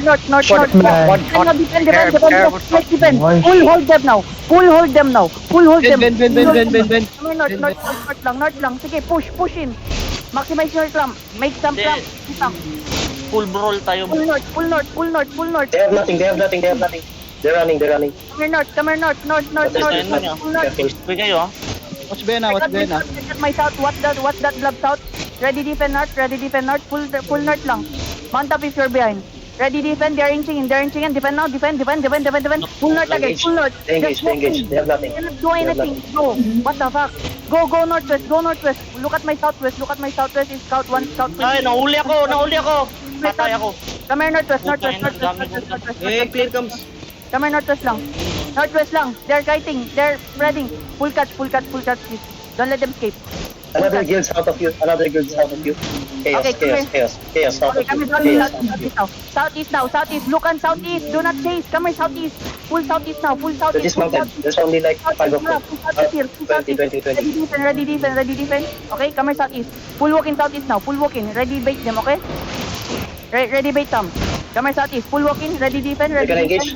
North. One shot. Defend. One Full hold them now. Full hold them. Ben. Come here, North lang. Sige, push in. Maximize your clamp. Make some clamp. Full brawl tayo. Full north. They have nothing. They're running. Come here, North. Uy kayo ah. Watch Bena. At my south. What's that blob south? Ready defend north. Full north lang. Mount up if you're behind. Ready defend. They're inching in. Defend now. Defend. Full north again. Full north. They engage. They have nothing. Cannot do anything. Go. What the fuck? Go northwest. Look at my southwest. Is scout 1, scout 2. Ay, nahuli ako. Patay ako. Come here, northwest. Clear comes. Come here, northwest lang. They're kiting. They're spreading. Full catch, please. Don't let them escape. Another guild south of you. Chaos. Okay, South Okay, of come you. here, Chaos. southeast now. Look on southeast. Do not chase. Come here, southeast. Full southeast now. So dismounted. There's only like 5 of them. Full southeast here. 20. Ready defend. Okay, come here, southeast. Full walk in southeast now. Ready bait them, okay? Ready bait them. Come here, southeast. Full walk in. Ready defend. They can engage.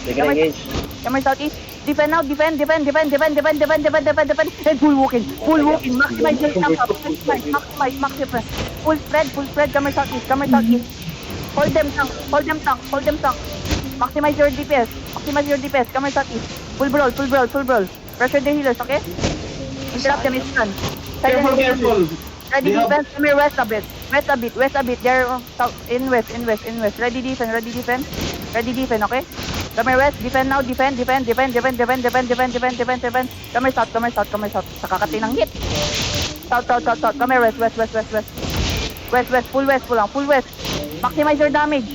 They can engage. Come here, southeast. Defend now. Defend. And full walk in. Maximize your stamp up. Maximize. Full spread. Come here, southeast. Hold them tank. Maximize your DPS. Come here, southeast. Full brawl. Pressure the healers, okay? Interrupt them, it's done. Careful. Ready defense, come here, west a bit. They're in west. Ready defend, okay? Come here, west, defend now, defend. Come here, south. Sa kakati ng hit. South. Come here, west. Full west. Maximize your damage.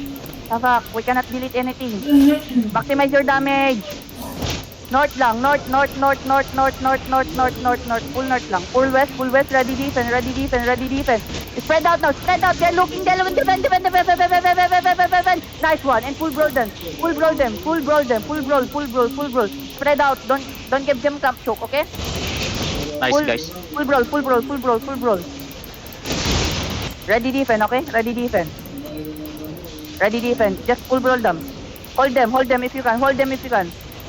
Ah, fuck, we cannot delete anything. Maximize your damage. North lang. North. Full north lang. Full west. Ready defense. Spread out now. They're looking. Defend. Nice one. And full brawl them. Spread out. Don't give them camp choke, okay? Nice guys. Full brawl. Ready defend, okay? Ready defend. Just full brawl them. Hold them if you can.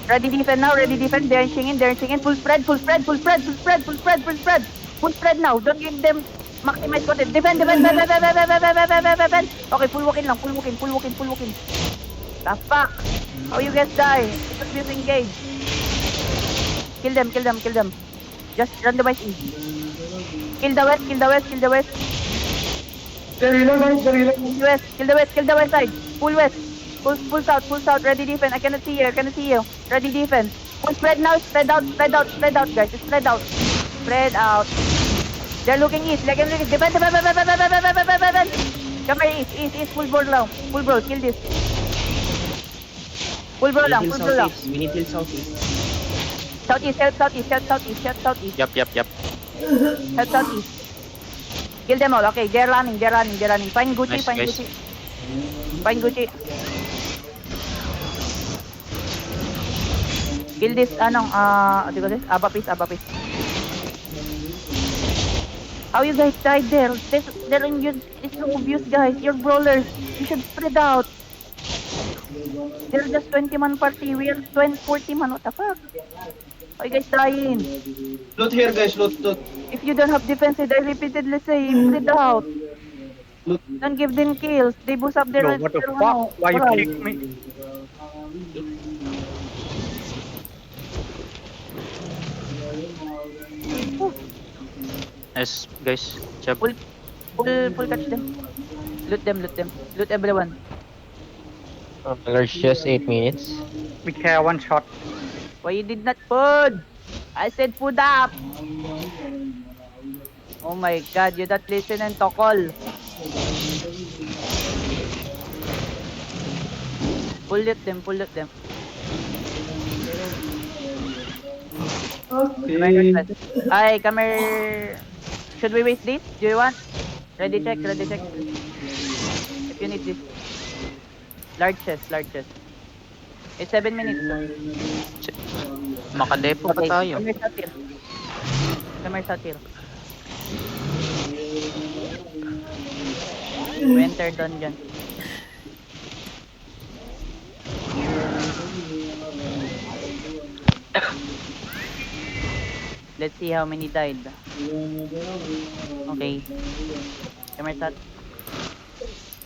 Ready defend now. They're inching in. Full spread. Full spread now. Don't give them maximize content. Defend. Okay, full walk in. The fuck? How you guys die? Just disengage. Kill them. Just randomize in. Kill the west. They're reloading. Kill the west side. Full west. Full south. Ready defense. I cannot see you. Ready defense. Full spread now. Spread out, guys. Spread out. They're looking east. Defend. Come here, east. Full brawl now. Kill this. Full brawl lang. We need till southeast. Southeast. Yup. Head southeast. Kill them all. Okay, they're running. Find Gucci. Nice, Find Gucci. Kill this, what do you call this? Abapis. How you guys died there? It's so obvious, guys. You're brawlers. You should spread out. They're just 20-man party. We are 40-man. What the fuck? How you guys dying? Loot here, guys. Loot. If you don't have defense, I repeatedly say, spread out. Don't give them kills. They boost up their... What the fuck? Why you kick me? Nice guys. Chab. Full catch them. Loot them. Loot everyone. There's just 8 minutes. We care one shot. Why you did not put? I said put up. Oh my god, you not listen and call. Pull them. Okay. Ay, come here. Should we waste this? Do you want? Ready check. If you need this. Large chest. It's 7 minutes. Makadepo pa tayo. Come here, Satir. We enter dungeon. Let's see how many died. Okay. Emersat.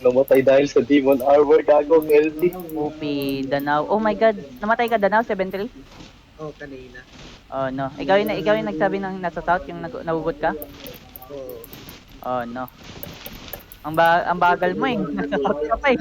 Namatay dahil sa Demon Armor, gago, LT. OP, Danao. Oh my god, namatay ka Danao, 7-3? Oh, kanina. Oh no. Ikaw yung nagsabi ng nasa south, yung nagugot ka? Oo. Oh no. Ang bagal mo eh. Nasa south ka pa eh.